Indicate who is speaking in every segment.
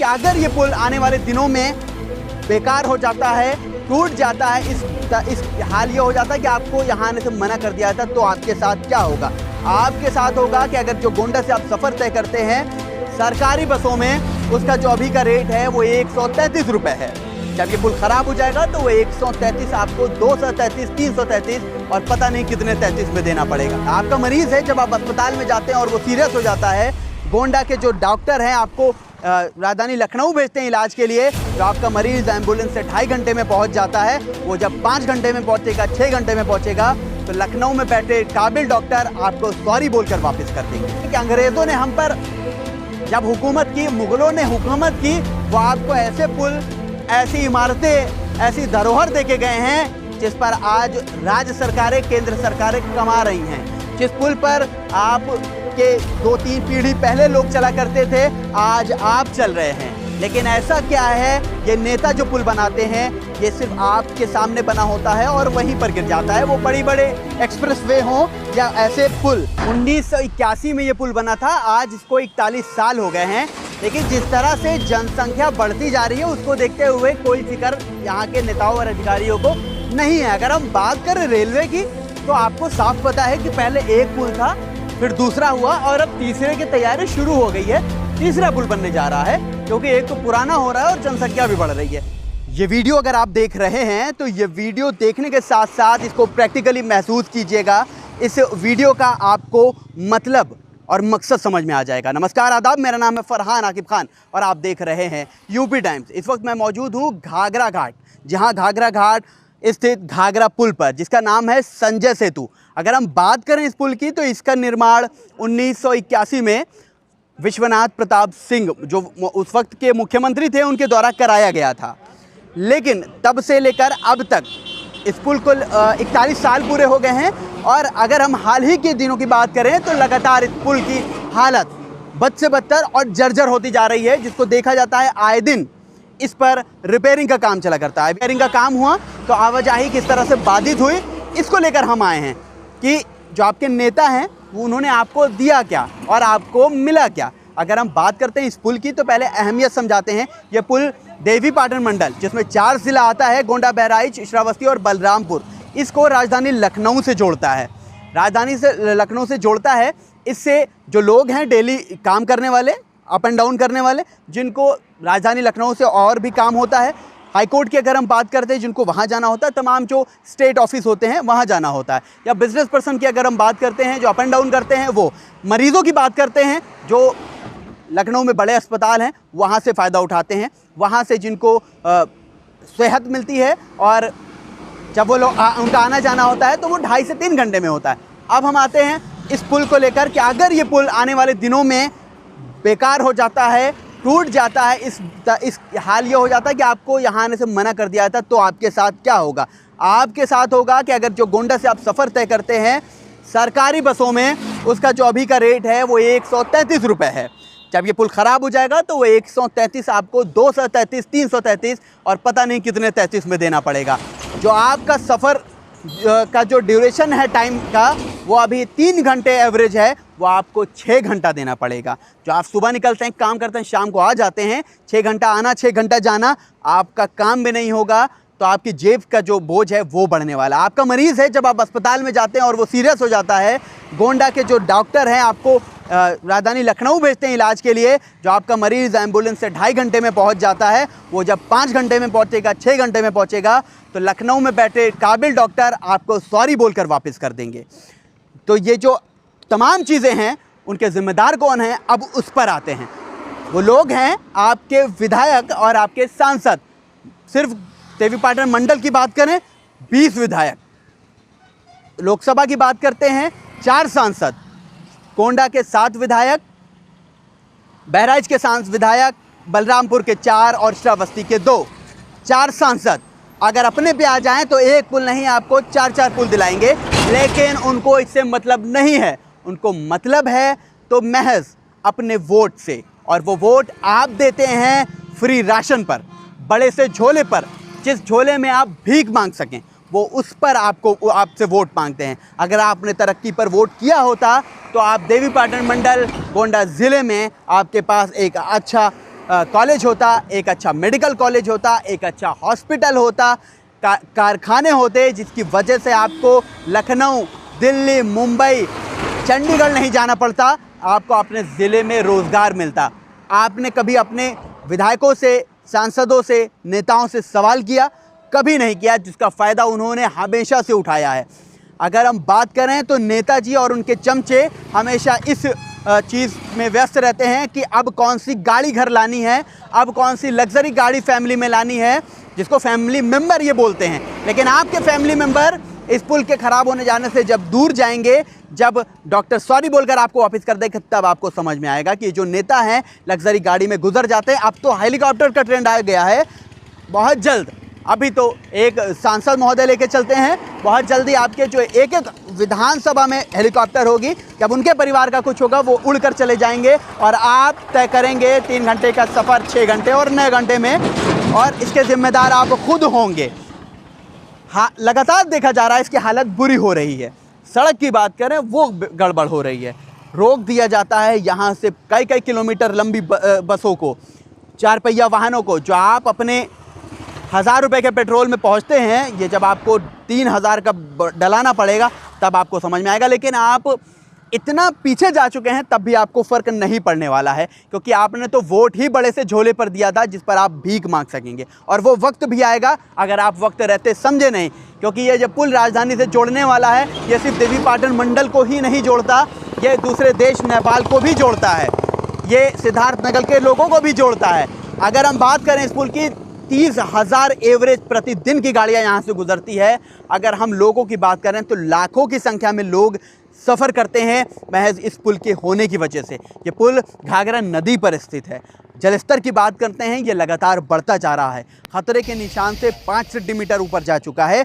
Speaker 1: कि अगर ये पुल आने वाले दिनों में बेकार हो जाता है, टूट जाता है, इस हाल ये हो जाता है कि आपको यहाँ आने से मना कर दिया जाता, तो आपके साथ क्या होगा? आपके साथ होगा कि अगर जो गोंडा से आप सफ़र तय करते हैं सरकारी बसों में, उसका जो अभी का रेट है वो 133 रुपये है। जब ये पुल ख़राब हो जाएगा तो वो 133 आपको 233, 333 और पता नहीं कितने 33 में देना पड़ेगा। आपका मरीज़ है, जब आप अस्पताल में जाते हैं और वो सीरियस हो जाता है, गोंडा के जो डॉक्टर हैं आपको राजधानी लखनऊ भेजते हैं इलाज के लिए, जो आपका मरीज़ एम्बुलेंस से 2.5 घंटे में पहुंच जाता है, वो जब 5 घंटे में पहुंचेगा, 6 घंटे में पहुंचेगा, तो लखनऊ में बैठे काबिल डॉक्टर आपको सॉरी बोलकर वापस कर देंगे कि अंग्रेज़ों ने हम पर जब हुकूमत की, मुग़लों ने हुकूमत की, वो आपको ऐसे पुल, ऐसी इमारतें, ऐसी धरोहर दे के गए हैं जिस पर आज राज्य सरकारें, केंद्र सरकारें कमा रही हैं। जिस पुल पर आप के 2-3 पीढ़ी पहले लोग चला करते थे, आज आप चल रहे हैं। लेकिन ऐसा क्या है, ये नेता जो पुल बनाते हैं ये सिर्फ आपके सामने बना होता है और वहीं पर गिर जाता है। वो बड़े एक्सप्रेसवे हों या ऐसे पुल। 1981 में ये पुल बना था, आज इसको 41 साल हो गए हैं। लेकिन जिस तरह से जनसंख्या बढ़ती जा रही है उसको देखते हुए कोई फिक्र यहाँ के नेताओं और अधिकारियों को नहीं है। अगर हम बात करें रेलवे की, तो आपको साफ पता है कि पहले एक पुल था, फिर दूसरा हुआ और अब तीसरे की तैयारी शुरू हो गई है। तीसरा पुल बनने जा रहा है क्योंकि एक तो पुराना हो रहा है और जनसंख्या भी बढ़ रही है। ये वीडियो अगर आप देख रहे हैं तो ये वीडियो देखने के साथ साथ इसको प्रैक्टिकली महसूस कीजिएगा। इस वीडियो का आपको मतलब और मकसद समझ में आ जाएगा। नमस्कार, आदाब, मेरा नाम है फरहान आकिब खान और आप देख रहे हैं यूपी टाइम्स। इस वक्त मैं मौजूद हूँ घाघरा घाट, जहाँ घाघरा घाट स्थित घाघरा पुल पर, जिसका नाम है संजय सेतु। अगर हम बात करें इस पुल की, तो इसका निर्माण 1981 में विश्वनाथ प्रताप सिंह, जो उस वक्त के मुख्यमंत्री थे, उनके द्वारा कराया गया था। लेकिन तब से लेकर अब तक इस पुल को 41 साल पूरे हो गए हैं। और अगर हम हाल ही के दिनों की बात करें तो लगातार इस पुल की हालत बद से बदतर और जर्जर होती जा रही है, जिसको देखा जाता है आए दिन इस पर रिपेयरिंग का काम चला करता है। रिपेयरिंग का काम हुआ तो आवाजाही किस तरह से बाधित हुई, इसको लेकर हम आए हैं कि जो आपके नेता हैं उन्होंने आपको दिया क्या और आपको मिला क्या। अगर हम बात करते हैं इस पुल की, तो पहले अहमियत समझाते हैं। यह पुल देवीपाटन मंडल, जिसमें 4 ज़िला आता है, गोंडा, बहराइच, श्रावस्ती और बलरामपुर, इसको राजधानी लखनऊ से जोड़ता है। राजधानी से लखनऊ से जोड़ता है। इससे जो लोग हैं डेली काम करने वाले, अप एंड डाउन करने वाले, जिनको राजधानी लखनऊ से और भी काम होता है, हाई कोर्ट की अगर हम बात करते हैं जिनको वहाँ जाना होता है, तमाम जो स्टेट ऑफिस होते हैं वहाँ जाना होता है, या बिजनेस पर्सन की अगर हम बात करते हैं जो अप एंड डाउन करते हैं, वो मरीज़ों की बात करते हैं जो लखनऊ में बड़े अस्पताल हैं वहाँ से फ़ायदा उठाते हैं, वहाँ से जिनको सेहत मिलती है, और जब वो लोग उनका आना जाना होता है तो वो 2.5 से 3 घंटे में होता है। अब हम आते हैं इस पुल को लेकर कि अगर ये पुल आने वाले दिनों में बेकार हो जाता है, टूट जाता है, इस हाल ये हो जाता है कि आपको यहाँ आने से मना कर दिया जाता, तो आपके साथ क्या होगा? आपके साथ होगा कि अगर जो गोंडा से आप सफ़र तय करते हैं सरकारी बसों में, उसका जो अभी का रेट है वो 133 रुपये है। जब ये पुल ख़राब हो जाएगा तो वो 133 आपको 233, 333 और पता नहीं कितने 33 में देना पड़ेगा। जो आपका सफ़र का जो ड्यूरेशन है टाइम का, वो अभी 3 घंटे एवरेज है, वो आपको 6 घंटा देना पड़ेगा। जो आप सुबह निकलते हैं, काम करते हैं, शाम को आ जाते हैं, 6 घंटा आना, 6 घंटा जाना, आपका काम भी नहीं होगा, तो आपकी जेब का जो बोझ है वो बढ़ने वाला। आपका मरीज़ है, जब आप अस्पताल में जाते हैं और वो सीरियस हो जाता है, गोंडा के जो डॉक्टर हैं आपको राजधानी लखनऊ भेजते हैं इलाज के लिए, जो आपका मरीज़ एम्बुलेंस से 2.5 घंटे में पहुंच जाता है, वो जब 5 घंटे में पहुंचेगा, 6 घंटे में पहुंचेगा, तो लखनऊ में बैठे काबिल डॉक्टर आपको सॉरी बोलकर वापस कर देंगे। तो ये जो तमाम चीज़ें हैं, उनके ज़िम्मेदार कौन हैं, अब उस पर आते हैं। वो लोग हैं आपके विधायक और आपके सांसद। सिर्फ देवीपाटन मंडल की बात करें 20 विधायक, लोकसभा की बात करते हैं 4 सांसद, गोंडा के 7 विधायक, बहराइच के 7 विधायक, बलरामपुर के 4 और श्रावस्ती के 2, 4 सांसद अगर अपने पे आ जाएं तो एक पुल नहीं, आपको 4-4 पुल दिलाएंगे। लेकिन उनको इससे मतलब नहीं है, उनको मतलब है तो महज अपने वोट से, और वो वोट आप देते हैं फ्री राशन पर, बड़े से झोले पर, जिस झोले में आप भीख मांग सकें, वो उस पर आपसे वोट मांगते हैं। अगर आपने तरक्की पर वोट किया होता तो आप देवीपाटन मंडल गोंडा ज़िले में आपके पास एक अच्छा कॉलेज होता, एक अच्छा मेडिकल कॉलेज होता, एक अच्छा हॉस्पिटल होता, कारखाने होते, जिसकी वजह से आपको लखनऊ, दिल्ली, मुंबई, चंडीगढ़ नहीं जाना पड़ता, आपको अपने ज़िले में रोज़गार मिलता। आपने कभी अपने विधायकों से, सांसदों से, नेताओं से सवाल किया? कभी नहीं किया, जिसका फ़ायदा उन्होंने हमेशा से उठाया है। अगर हम बात करें तो नेताजी और उनके चमचे हमेशा इस चीज़ में व्यस्त रहते हैं कि अब कौन सी गाड़ी घर लानी है, अब कौन सी लग्जरी गाड़ी फैमिली में लानी है, जिसको फैमिली मेंबर ये बोलते हैं। लेकिन आपके फैमिली मेंबर इस पुल के ख़राब होने जाने से जब दूर जाएंगे, जब डॉक्टर सॉरी बोलकर आपको वापस कर देंगे, तब आपको समझ में आएगा कि जो नेता हैं लग्जरी गाड़ी में गुजर जाते हैं। अब तो हेलीकॉप्टर का ट्रेंड आ गया है। बहुत जल्द, अभी तो एक सांसद महोदय लेके चलते हैं, बहुत जल्दी आपके जो एक एक विधानसभा में हेलीकॉप्टर होगी। जब उनके परिवार का कुछ होगा वो उड़कर चले जाएंगे और आप तय करेंगे 3 घंटे का सफ़र 6 घंटे और 9 घंटे में, और इसके ज़िम्मेदार आप खुद होंगे। हाँ, लगातार देखा जा रहा है इसकी हालत बुरी हो रही है। सड़क की बात करें वो गड़बड़ हो रही है। रोक दिया जाता है यहाँ से कई कई किलोमीटर लंबी बसों को, 4 पहिया वाहनों को, जो आप अपने 1000 रुपये के पेट्रोल में पहुँचते हैं, ये जब आपको 3000 का डलाना पड़ेगा तब आपको समझ में आएगा। लेकिन आप इतना पीछे जा चुके हैं तब भी आपको फ़र्क नहीं पड़ने वाला है, क्योंकि आपने तो वोट ही बड़े से झोले पर दिया था जिस पर आप भीख मांग सकेंगे। और वो वक्त भी आएगा अगर आप वक्त रहते समझे नहीं, क्योंकि ये जो पुल राजधानी से जोड़ने वाला है, ये सिर्फ देवीपाटन मंडल को ही नहीं जोड़ता, ये दूसरे देश नेपाल को भी जोड़ता है, ये सिद्धार्थनगर के लोगों को भी जोड़ता है। अगर हम बात करें इस पुल की, 30,000 एवरेज प्रतिदिन की गाड़ियाँ यहाँ से गुजरती है। अगर हम लोगों की बात करें तो लाखों की संख्या में लोग सफ़र करते हैं महज इस पुल के होने की वजह से। ये पुल घाघरा नदी पर स्थित है। जलस्तर की बात करते हैं, ये लगातार बढ़ता जा रहा है, खतरे के निशान से 5 सेंटीमीटर ऊपर जा चुका है।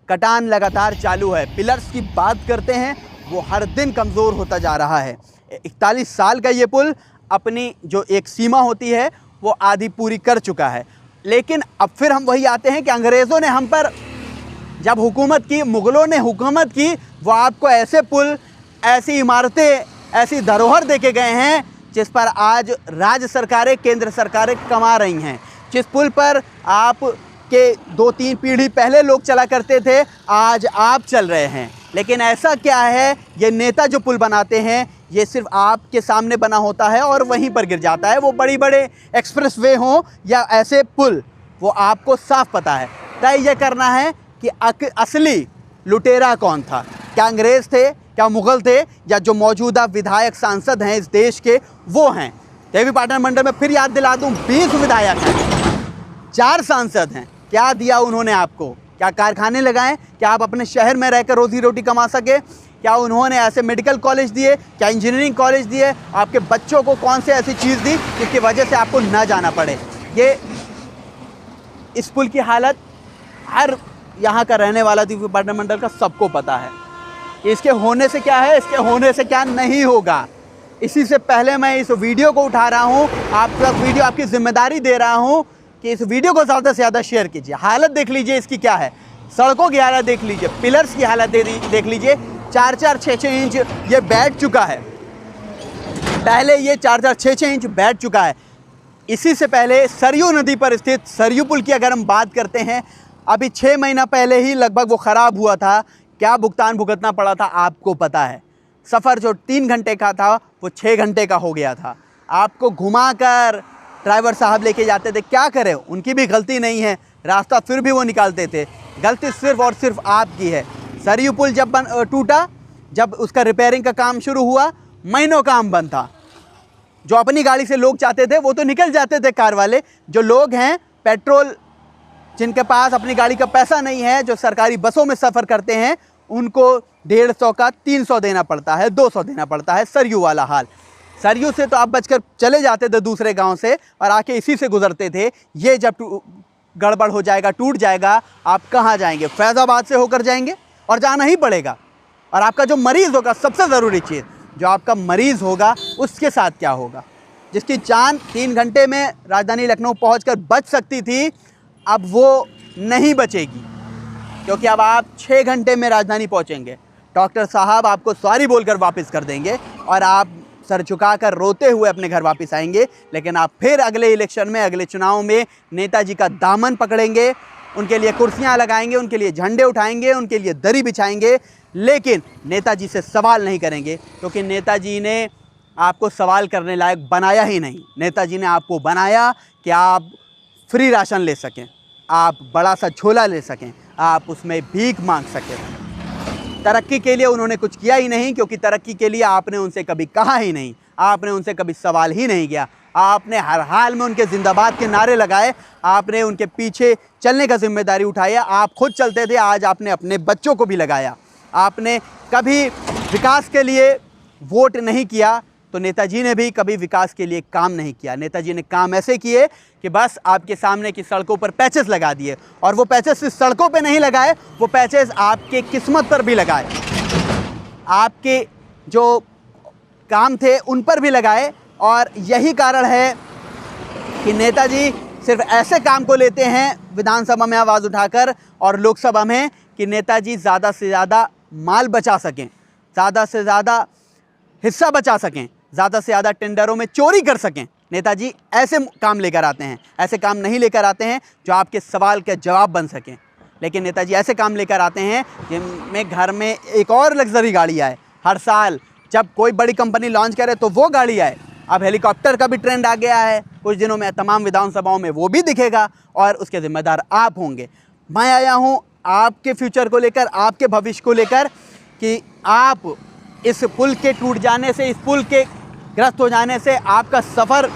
Speaker 1: कटान लगातार चालू है। पिलर्स की बात करते हैं, वो हर दिन कमज़ोर होता जा रहा है। 41 साल का ये पुल अपनी जो एक सीमा होती है वो आधी पूरी कर चुका है। लेकिन अब फिर हम वही आते हैं कि अंग्रेज़ों ने हम पर जब हुकूमत की, मुग़लों ने हुकूमत की, वो आपको ऐसे पुल, ऐसी इमारतें, ऐसी धरोहर देके गए हैं जिस पर आज राज्य सरकारें, केंद्र सरकारें कमा रही हैं। जिस पुल पर आप के 2-3 पीढ़ी पहले लोग चला करते थे, आज आप चल रहे हैं। लेकिन ऐसा क्या है, ये नेता जो पुल बनाते हैं ये सिर्फ आपके सामने बना होता है और वहीं पर गिर जाता है। वो बड़ी बड़े एक्सप्रेसवे हों या ऐसे पुल, वो आपको साफ पता है। तय ये करना है कि असली लुटेरा कौन था, क्या अंग्रेज़ थे, क्या मुग़ल थे, या जो मौजूदा विधायक सांसद हैं इस देश के वो हैं। देवीपाटन मंडल में फिर याद दिला दूं, 20 विधायक हैं, 4 सांसद हैं। क्या दिया उन्होंने आपको? क्या कारखाने लगाएं? क्या आप अपने शहर में रहकर रोज़ी रोटी कमा सके? क्या उन्होंने ऐसे मेडिकल कॉलेज दिए? क्या इंजीनियरिंग कॉलेज दिए? आपके बच्चों को कौन से ऐसी चीज़ दी जिसकी वजह से आपको ना जाना पड़े? ये इस पुल की हालत हर यहाँ का रहने वाला देवीपाटन मंडल का सबको पता है। इसके होने से क्या है, इसके होने से क्या नहीं होगा। इसी से पहले मैं इस वीडियो को उठा रहा हूँ, आपका वीडियो आपकी जिम्मेदारी दे रहा हूँ कि इस वीडियो को ज़्यादा से ज़्यादा शेयर कीजिए। हालत देख लीजिए इसकी क्या है, सड़कों की हालत देख लीजिए, पिलर्स की हालत देख लीजिए। 4-4, 6-6 इंच ये बैठ चुका है। पहले ये 4-4, 6-6 इंच बैठ चुका है। इसी से पहले सरयू नदी पर स्थित सरयू पुल की अगर हम बात करते हैं, अभी 6 महीना पहले ही लगभग वो ख़राब हुआ था। क्या भुगतान भुगतना पड़ा था आपको पता है। सफ़र जो 3 घंटे का था वो 6 घंटे का हो गया था। आपको घुमाकर ड्राइवर साहब लेके जाते थे, क्या करें, उनकी भी गलती नहीं है, रास्ता फिर भी वो निकालते थे। गलती सिर्फ और सिर्फ आपकी है। सरयू पुल जब टूटा, जब उसका रिपेयरिंग का काम शुरू हुआ, महीनों काम बंद था। जो अपनी गाड़ी से लोग चाहते थे वो तो निकल जाते थे कार वाले। जो लोग हैं पेट्रोल, जिनके पास अपनी गाड़ी का पैसा नहीं है, जो सरकारी बसों में सफ़र करते हैं, उनको 150 का 300 देना पड़ता है, 200 देना पड़ता है। सरयू वाला हाल। सरयू से तो आप बचकर चले जाते थे दूसरे गांव से और आके इसी से गुजरते थे। ये जब गड़बड़ हो जाएगा, टूट जाएगा, आप कहाँ जाएंगे? फैज़ाबाद से होकर जाएंगे और जाना ही पड़ेगा। और आपका जो मरीज़ होगा, सबसे ज़रूरी चीज़, जो आपका मरीज़ होगा उसके साथ क्या होगा? जिसकी जान 3 घंटे में राजधानी लखनऊ पहुंचकर बच सकती थी, अब वो नहीं बचेगी, क्योंकि अब आप 6 घंटे में राजधानी पहुंचेंगे। डॉक्टर साहब आपको सॉरी बोलकर वापस कर देंगे और आप सर झुकाकर रोते हुए अपने घर वापस आएंगे, लेकिन आप फिर अगले इलेक्शन में, अगले चुनाव में नेताजी का दामन पकड़ेंगे, उनके लिए कुर्सियां लगाएंगे, उनके लिए झंडे उठाएंगे, उनके लिए दरी बिछाएंगे, लेकिन नेताजी से सवाल नहीं करेंगे, क्योंकि नेताजी ने आपको सवाल करने लायक बनाया ही नहीं। नेताजी ने आपको बनाया कि आप फ्री राशन ले सकें, आप बड़ा सा झोला ले सकें, आप उसमें भीख मांग सकें। तरक्की के लिए उन्होंने कुछ किया ही नहीं, क्योंकि तरक्की के लिए आपने उनसे कभी कहा ही नहीं, आपने उनसे कभी सवाल ही नहीं किया। आपने हर हाल में उनके जिंदाबाद के नारे लगाए, आपने उनके पीछे चलने का जिम्मेदारी उठाया। आप खुद चलते थे, आज आपने अपने बच्चों को भी लगाया। आपने कभी विकास के लिए वोट नहीं किया, तो नेताजी ने भी कभी विकास के लिए काम नहीं किया। नेताजी ने काम ऐसे किए कि बस आपके सामने की सड़कों पर पैचेस लगा दिए, और वो पैचेस सिर्फ सड़कों पे नहीं लगाए, वो पैचेस आपके किस्मत पर भी लगाए, आपके जो काम थे उन पर भी लगाए। और यही कारण है कि नेताजी सिर्फ ऐसे काम को लेते हैं विधानसभा में आवाज़ उठाकर और लोकसभा में कि नेताजी ज़्यादा से ज़्यादा माल बचा सकें, ज़्यादा से ज़्यादा हिस्सा बचा सकें, ज़्यादा से ज़्यादा टेंडरों में चोरी कर सकें। नेताजी ऐसे काम लेकर आते हैं, ऐसे काम नहीं लेकर आते हैं जो आपके सवाल के जवाब बन सकें, लेकिन नेताजी ऐसे काम लेकर आते हैं जिनमें घर में एक और लग्जरी गाड़ी आए। हर साल जब कोई बड़ी कंपनी लॉन्च करे तो वो गाड़ी आए। अब हेलीकॉप्टर का भी ट्रेंड आ गया है, कुछ दिनों में तमाम विधानसभाओं में वो भी दिखेगा, और उसके ज़िम्मेदार आप होंगे। मैं आया हूँ आपके फ्यूचर को लेकर, आपके भविष्य को लेकर, कि आप इस पुल के टूट जाने से, इस पुल के ग्रस्त हो जाने से आपका सफ़र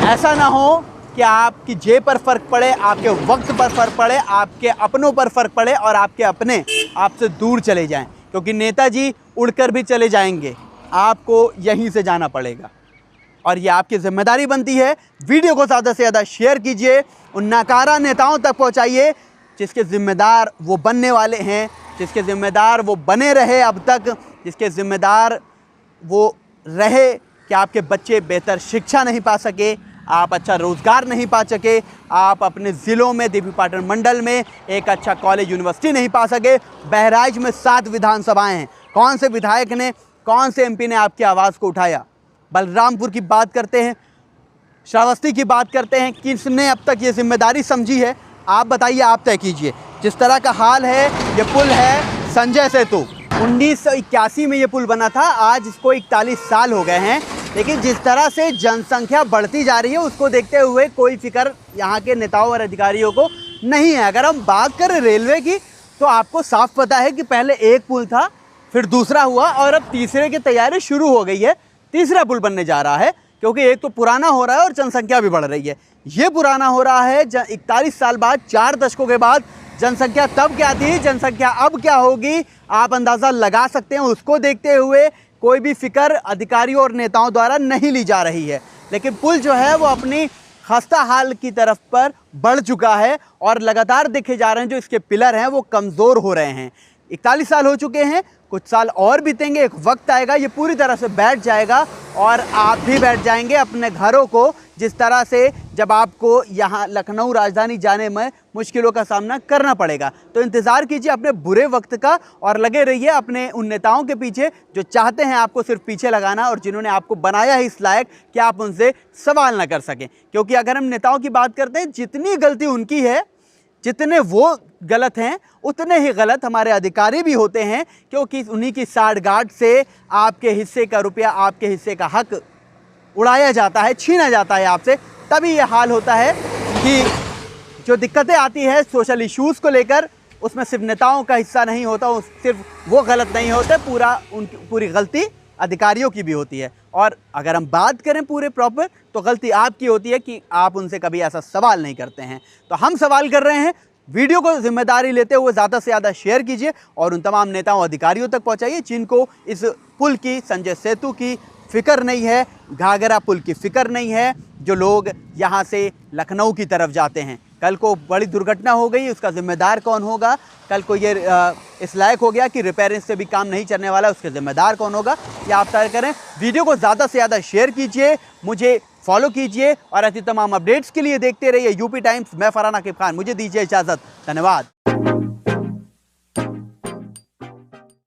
Speaker 1: ऐसा ना हो कि आपकी जेब पर फ़र्क पड़े, आपके वक्त पर फ़र्क पड़े, आपके अपनों पर फ़र्क पड़े, और आपके अपने आपसे दूर चले जाएं, क्योंकि नेताजी उड़कर भी चले जाएंगे, आपको यहीं से जाना पड़ेगा। और ये आपकी जिम्मेदारी बनती है। वीडियो को ज़्यादा से ज़्यादा शेयर कीजिए, उन नाकारा नेताओं तक पहुंचाइए जिसके ज़िम्मेदार वो बनने वाले हैं, जिसके ज़िम्मेदार वो बने रहे अब तक, जिसके ज़िम्मेदार वो रहे कि आपके बच्चे बेहतर शिक्षा नहीं पा सके, आप अच्छा रोज़गार नहीं पा सके, आप अपने ज़िलों में, देवी पाटन मंडल में एक अच्छा कॉलेज यूनिवर्सिटी नहीं पा सके। बहराइच में 7 विधानसभाएं हैं, कौन से विधायक ने, कौन से एमपी ने आपकी आवाज़ को उठाया? बलरामपुर की बात करते हैं, श्रावस्ती की बात करते हैं, किसने अब तक ये जिम्मेदारी समझी है? आप बताइए, आप तय कीजिए। जिस तरह का हाल है, ये पुल है संजय सेतु, 1981 में ये पुल बना था, आज इसको 41 साल हो गए हैं, लेकिन जिस तरह से जनसंख्या बढ़ती जा रही है उसको देखते हुए कोई फिक्र यहाँ के नेताओं और अधिकारियों को नहीं है। अगर हम बात करें रेलवे की, तो आपको साफ पता है कि पहले एक पुल था, फिर दूसरा हुआ, और अब तीसरे की तैयारी शुरू हो गई है। तीसरा पुल बनने जा रहा है, क्योंकि एक तो पुराना हो रहा है और जनसंख्या भी बढ़ रही है। ये पुराना हो रहा है 41 साल बाद, 4 दशकों के बाद। जनसंख्या तब क्या थी, जनसंख्या अब क्या होगी, आप अंदाज़ा लगा सकते हैं। उसको देखते हुए कोई भी फिक्र अधिकारियों और नेताओं द्वारा नहीं ली जा रही है। लेकिन पुल जो है वो अपनी खस्ता हाल की तरफ पर बढ़ चुका है, और लगातार देखे जा रहे हैं जो इसके पिलर हैं वो कमज़ोर हो रहे हैं। 41 साल हो चुके हैं, कुछ साल और बीतेंगे, एक वक्त आएगा ये पूरी तरह से बैठ जाएगा, और आप भी बैठ जाएंगे अपने घरों को। जिस तरह से जब आपको यहाँ लखनऊ राजधानी जाने में मुश्किलों का सामना करना पड़ेगा, तो इंतज़ार कीजिए अपने बुरे वक्त का, और लगे रहिए अपने उन नेताओं के पीछे जो चाहते हैं आपको सिर्फ पीछे लगाना, और जिन्होंने आपको बनाया ही इस लायक कि आप उनसे सवाल ना कर सकें। क्योंकि अगर हम नेताओं की बात करते हैं, जितनी गलती उनकी है, जितने वो गलत हैं, उतने ही गलत हमारे अधिकारी भी होते हैं, क्योंकि उन्हीं की साठगांठ से आपके हिस्से का रुपया, आपके हिस्से का हक उड़ाया जाता है, छीना जाता है आपसे। तभी ये हाल होता है कि जो दिक्कतें आती है सोशल इश्यूज़ को लेकर, उसमें सिर्फ नेताओं का हिस्सा नहीं होता, सिर्फ वो गलत नहीं होते, पूरी गलती अधिकारियों की भी होती है। और अगर हम बात करें पूरे प्रॉपर, तो गलती आपकी होती है कि आप उनसे कभी ऐसा सवाल नहीं करते हैं। तो हम सवाल कर रहे हैं, वीडियो को जिम्मेदारी लेते हुए ज़्यादा से ज़्यादा शेयर कीजिए, और उन तमाम नेताओं अधिकारियों तक पहुंचाइए जिनको इस पुल की, संजय सेतु की फ़िक्र नहीं है, घाघरा पुल की फ़िक्र नहीं है, जो लोग यहाँ से लखनऊ की तरफ जाते हैं। कल को बड़ी दुर्घटना हो गई, उसका ज़िम्मेदार कौन होगा? कल को ये इस लायक हो गया कि रिपेयरिंग से भी काम नहीं चलने वाला, उसके ज़िम्मेदार कौन होगा? ये आप तय करें। वीडियो को ज़्यादा से ज़्यादा शेयर कीजिए, मुझे फॉलो कीजिए, और ऐसी तमाम अपडेट्स के लिए देखते रहिए यूपी टाइम्स। मैं फरहान आकिब खान, मुझे दीजिए इजाज़त। धन्यवाद।